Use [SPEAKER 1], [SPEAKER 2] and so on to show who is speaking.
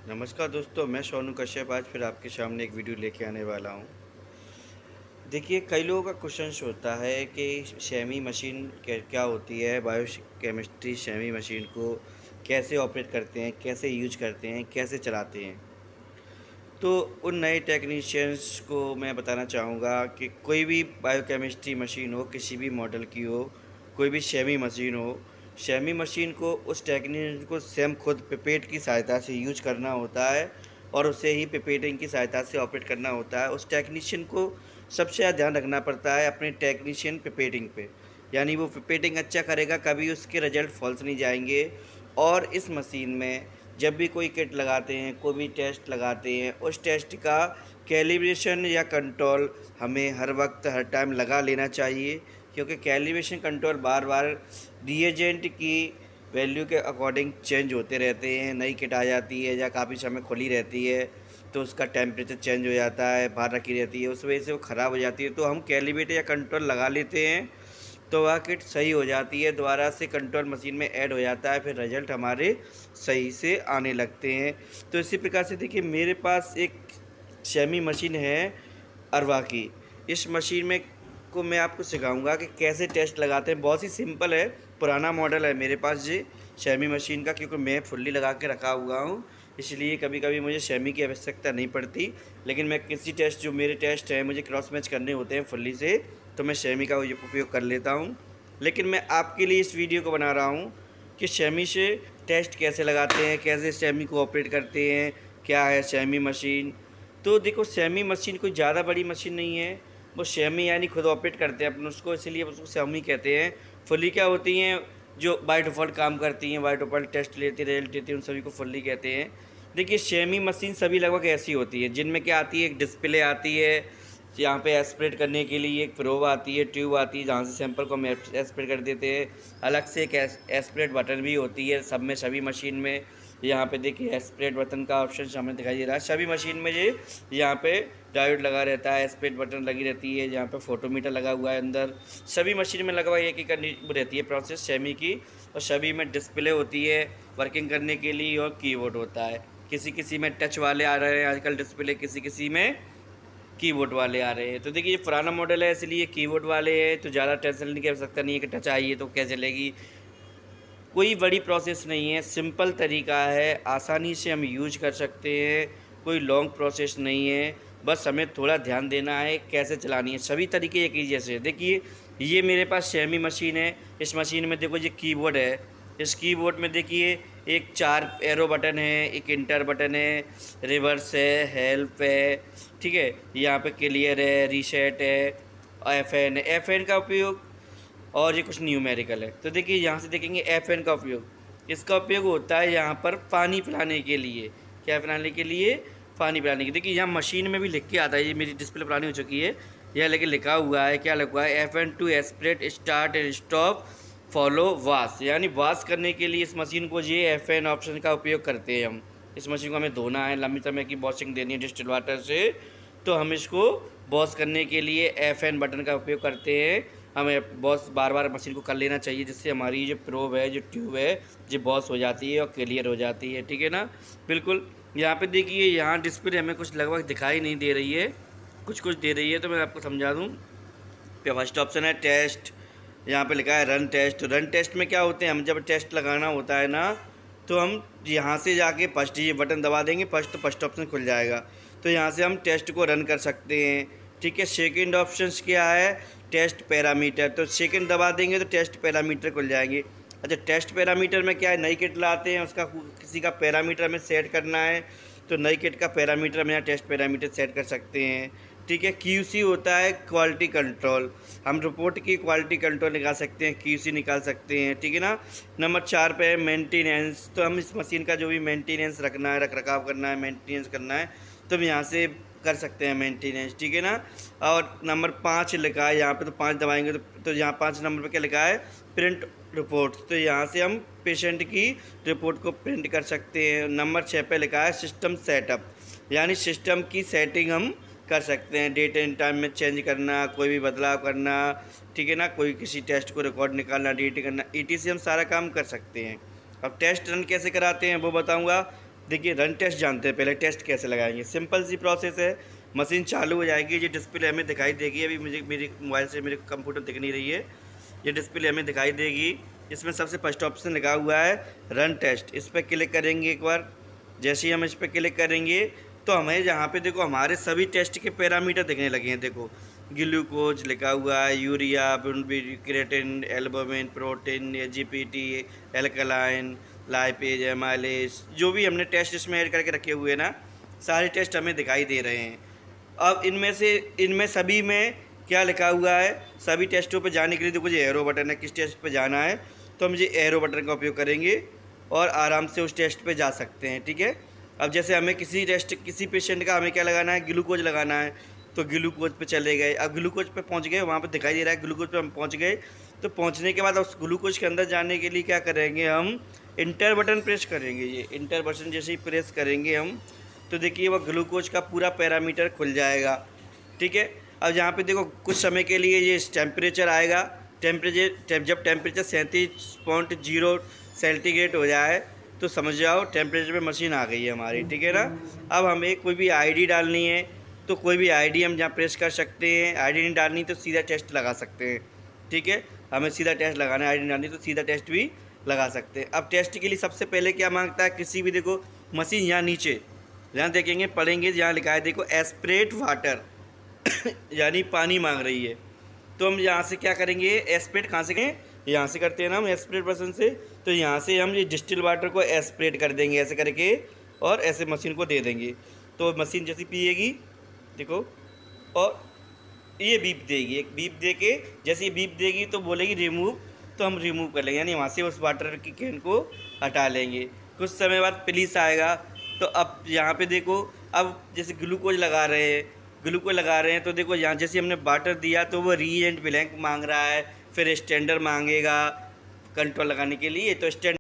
[SPEAKER 1] नमस्कार दोस्तों, मैं सोनू कश्यप आज फिर आपके सामने एक वीडियो लेके आने वाला हूँ। देखिए, कई लोगों का क्वेश्चंस होता है कि सेमी मशीन क्या होती है, केमिस्ट्री सेमी मशीन को कैसे ऑपरेट करते हैं, कैसे यूज करते हैं, कैसे चलाते हैं। तो उन नए टेक्नीशियंस को मैं बताना चाहूँगा कि कोई भी बायोकेमिस्ट्री मशीन हो, किसी भी मॉडल की हो, कोई भी सेमी मशीन हो, सेमी मशीन को उस टेक्नीशियन को स्वयं खुद पिपेट की सहायता से यूज करना होता है और उसे ही पिपेटिंग की सहायता से ऑपरेट करना होता है। उस टेक्नीशियन को सबसे ज़्यादा ध्यान रखना पड़ता है अपने टेक्नीशियन पिपेटिंग पे, यानी वो पिपेटिंग अच्छा करेगा, कभी उसके रिजल्ट फॉल्स नहीं जाएंगे। और इस मशीन में जब भी कोई किट लगाते हैं, कोई भी टेस्ट लगाते हैं, उस टेस्ट का कैलिब्रेशन या कंट्रोल हमें हर वक्त हर टाइम लगा लेना चाहिए, क्योंकि कैलिब्रेशन कंट्रोल बार बार रिएजेंट की वैल्यू के अकॉर्डिंग चेंज होते रहते हैं। नई किट आ जाती है या काफ़ी समय खुली रहती है तो उसका टेम्परेचर चेंज हो जाता है, बाहर रखी रहती है, उस वजह से वो ख़राब हो जाती है। तो हम कैलिब्रेट या कंट्रोल लगा लेते हैं तो वह किट सही हो जाती है, दोबारा से कंट्रोल मशीन में ऐड हो जाता है, फिर रिजल्ट हमारे सही से आने लगते हैं। तो इसी प्रकार से देखिए, मेरे पास एक सेमी मशीन है अरवा की। इस मशीन में को मैं आपको सिखाऊंगा कि कैसे टेस्ट लगाते हैं। बहुत ही सिंपल है, पुराना मॉडल है मेरे पास जी सेमी मशीन का, क्योंकि मैं फुल्ली लगा के रखा हुआ हूँ, इसलिए कभी कभी मुझे सेमी की आवश्यकता नहीं पड़ती। लेकिन मैं किसी टेस्ट, जो मेरे टेस्ट हैं, मुझे क्रॉस मैच करने होते हैं फुल्ली से, तो मैं सेमी का उपयोग कर लेता हूँ। लेकिन मैं आपके लिए इस वीडियो को बना रहा हूँ कि सेमी से टेस्ट कैसे लगाते हैं, कैसे सेमी को ऑपरेट करते हैं, क्या है सेमी मशीन। तो देखो, सेमी मशीन कोई ज़्यादा बड़ी मशीन नहीं है, वो सेमी यानी खुद ऑपरेट करते हैं अपन उसको, इसीलिए उसको सेमी कहते हैं। फुल्ली क्या होती हैं, जो बाय डिफ़ॉल्ट काम करती हैं, बाय डिफ़ॉल्ट टेस्ट लेती रिजल्ट देती हैं, उन सभी को फुल्ली कहते हैं। देखिए, सेमी मशीन सभी लगभग ऐसी होती है, जिनमें क्या आती है, एक डिस्प्ले आती है, यहाँ पे एस्पिरेट करने के लिए एक प्रोब आती है, ट्यूब आती है, जहाँ से सैंपल को हम एस्पिरेट कर देते हैं। अलग से एक एस्पिरेट बटन भी होती है सब में, सभी मशीन में। यहाँ पे देखिए एस्पिरेट बटन का ऑप्शन सामने दिखाई दे रहा है सभी मशीन में जी। यहाँ पे डायोड लगा रहता है, एस्पिरेट बटन लगी रहती है, यहाँ पे फोटोमीटर लगा हुआ है अंदर। सभी मशीन में लगभग एक ही करनी रहती है प्रोसेस सेमी की। और सभी में डिस्प्ले होती है वर्किंग करने के लिए, और कीबोर्ड होता है। किसी किसी में टच वाले आ रहे हैं आजकल डिस्प्ले, किसी किसी में कीबोर्ड वाले आ रहे हैं। तो देखिए, ये पुराना मॉडल है, इसलिए कीबोर्ड वाले हैं, तो ज़्यादा टेंशन लेने की आवश्यकता नहीं है कि टच आई है तो कैसे चलेगी। कोई बड़ी प्रोसेस नहीं है, सिंपल तरीका है, आसानी से हम यूज कर सकते हैं, कोई लॉन्ग प्रोसेस नहीं है। बस हमें थोड़ा ध्यान देना है कैसे चलानी है, सभी तरीके एक ही जैसे। देखिए, ये मेरे पास सेमी मशीन है। इस मशीन में देखो, ये कीबोर्ड है। इस कीबोर्ड में देखिए एक 4 एरो बटन है, एक इंटर बटन है, रिवर्स है, हेल्प है, ठीक है, यहाँ पे क्लियर है, रीसेट है, FN है। FN का उपयोग, और ये कुछ न्यूमेरिकल है। तो देखिए, यहाँ से देखेंगे FN का उपयोग। इसका उपयोग होता है यहाँ पर पानी पिलाने के लिए। क्या पिलाने के लिए? पानी पिलाने के। देखिए, यहाँ मशीन में भी लिख के आता है, ये मेरी डिस्प्ले पुरानी हो चुकी है, यह लेकिन लिखा हुआ है, क्या लिखा हुआ है, FN to aspirate start and stop follow wash, यानी वाश करने के लिए इस मशीन को ये FN ऑप्शन का उपयोग करते हैं हम। इस मशीन को हमें धोना है, लंबी समय की वॉशिंग देनी है डिस्टिल वाटर से, तो हम इसको वॉश करने के लिए FN बटन का उपयोग करते हैं। हमें बॉस बार बार मशीन को कर लेना चाहिए, जिससे हमारी जो प्रोब है, जो ट्यूब है, जो बॉस हो जाती है और क्लियर हो जाती है, ठीक है ना। बिल्कुल। यहाँ पे देखिए, यहाँ डिस्प्ले हमें कुछ लगभग दिखाई नहीं दे रही है, कुछ कुछ दे रही है, तो मैं आपको समझा दूँ। फर्स्ट ऑप्शन है टेस्ट, यहाँ पे लिखा है रन टेस्ट। रन टेस्ट में क्या होते हैं, हम जब टेस्ट लगाना होता है ना, तो हम यहाँ से जाके फर्स्ट ये बटन दबा देंगे, फर्स्ट ऑप्शन खुल जाएगा, तो यहाँ से हम टेस्ट को रन कर सकते हैं, ठीक है। सेकंड ऑप्शन क्या है, टेस्ट पैरामीटर, तो सेकंड दबा देंगे तो टेस्ट पैरामीटर खुल जाएंगे। अच्छा, टेस्ट पैरामीटर में क्या है, नई किट लाते हैं, उसका किसी का पैरामीटर में सेट करना है, तो नई किट का पैरामीटर में यहाँ टेस्ट पैरामीटर सेट कर सकते हैं, ठीक है। QC होता है क्वालिटी कंट्रोल, हम रिपोर्ट की क्वालिटी कंट्रोल निकाल सकते हैं, QC निकाल सकते हैं, ठीक है ना। नंबर 4 पे है मेंटेनेंस, तो हम इस मशीन का जो भी मेंटेनेंस रखना है, रख रखाव करना है, मेंटेनेंस करना है, तो हम यहाँ से कर सकते हैं मेंटेनेंस, ठीक है ना। और नंबर 5 लिखा है यहाँ पे, तो 5 दबाएंगे तो यहाँ 5 नंबर पे क्या लिखा है, प्रिंट रिपोर्ट, तो यहाँ से हम पेशेंट की रिपोर्ट को प्रिंट कर सकते हैं। नंबर 6 पे लिखा है सिस्टम सेटअप, यानी सिस्टम की सेटिंग हम कर सकते हैं, डेट एंड टाइम में चेंज करना, कोई भी बदलाव करना, ठीक है ना, कोई किसी टेस्ट को रिकॉर्ड निकालना, डेट करना, ETC हम सारा काम कर सकते हैं। अब टेस्ट रन कैसे कराते हैं वो बताऊंगा। देखिए रन टेस्ट जानते हैं, पहले टेस्ट कैसे लगाएंगे। सिंपल सी प्रोसेस है, मशीन चालू हो जाएगी, ये डिस्प्ले हमें दिखाई देगी। अभी मुझे मेरी मोबाइल से मेरे कंप्यूटर दिख नहीं रही है, ये डिस्प्ले हमें दिखाई देगी। इसमें सबसे फर्स्ट ऑप्शन लगा हुआ है रन टेस्ट, इस पर क्लिक करेंगे एक बार। जैसे ही हम इस पर क्लिक करेंगे तो हमें यहाँ पे देखो हमारे सभी टेस्ट के पैरामीटर दिखने लगे हैं। देखो ग्लूकोज लिखा हुआ है, urea, creatine, albumin, protein, SGPT, alkaline, lipase, amylase, जो भी हमने टेस्ट इसमें ऐड करके रखे हुए हैं ना, सारे टेस्ट हमें दिखाई दे रहे हैं। अब इनमें सभी में क्या लिखा हुआ है, सभी टेस्टों पे जाने के लिए देखो ये एरो बटन है, किस टेस्ट पे जाना है तो हम ये एरो बटन का उपयोग करेंगे और आराम से उस टेस्ट पे जा सकते हैं। ठीक है, अब जैसे हमें किसी पेशेंट का हमें क्या लगाना है, ग्लूकोज लगाना है, तो ग्लूकोज पे चले गए। अब ग्लूकोज पे पहुंच गए, वहाँ पे दिखाई दे रहा है ग्लूकोज पे हम पहुंच गए। तो पहुंचने के बाद उस ग्लूकोज के अंदर जाने के लिए क्या करेंगे, हम इंटर बटन प्रेस करेंगे। ये इंटर बटन जैसे ही प्रेस करेंगे हम, तो देखिए वो ग्लूकोज का पूरा पैरामीटर खुल जाएगा। ठीक है, अब यहाँ पे देखो कुछ समय के लिए ये टेम्परेचर आएगा। जब टेम्परेचर 37.0 सेंटीग्रेड हो जाए तो समझ जाओ टेम्परेचर पे मशीन आ गई है हमारी। ठीक है ना, अब हमें कोई भी आईडी डालनी है तो कोई भी आईडी हम यहाँ प्रेस कर सकते हैं। आईडी नहीं डालनी तो सीधा टेस्ट लगा सकते हैं। ठीक है, हमें सीधा टेस्ट लगाना है, आईडी डालनी तो सीधा टेस्ट भी लगा सकते हैं। अब टेस्ट के लिए सबसे पहले क्या मांगता है, किसी भी देखो मशीन यहाँ नीचे यहाँ देखेंगे पढ़ेंगे, यहाँ लिखा है देखो एस्पिरेट वाटर यानी पानी मांग रही है। तो हम यहाँ से क्या करेंगे, एस्पिरेट कहाँ से करें, यहाँ से करते हैं ना हम एस्पिरेट बटन से। तो यहाँ से हम ये डिस्टिल वाटर को एस्पिरेट कर देंगे ऐसे करके और ऐसे मशीन को दे देंगे। तो मशीन जैसी पिएगी देखो और ये बीप देगी, एक बीप दे के जैसे ये बीप देगी तो बोलेगी रिमूव, तो हम रिमूव कर लेंगे, यानी वहाँ से उस वाटर की कैन को हटा लेंगे। कुछ समय बाद पुलिस आएगा। तो अब यहाँ पे देखो, अब जैसे ग्लूकोज लगा रहे हैं तो देखो यहाँ जैसे हमने वाटर दिया तो वो री एंड ब्लैंक मांग रहा है, फिर स्टैंडर्ड मांगेगा कंट्रोल लगाने के लिए। तो स्टैंड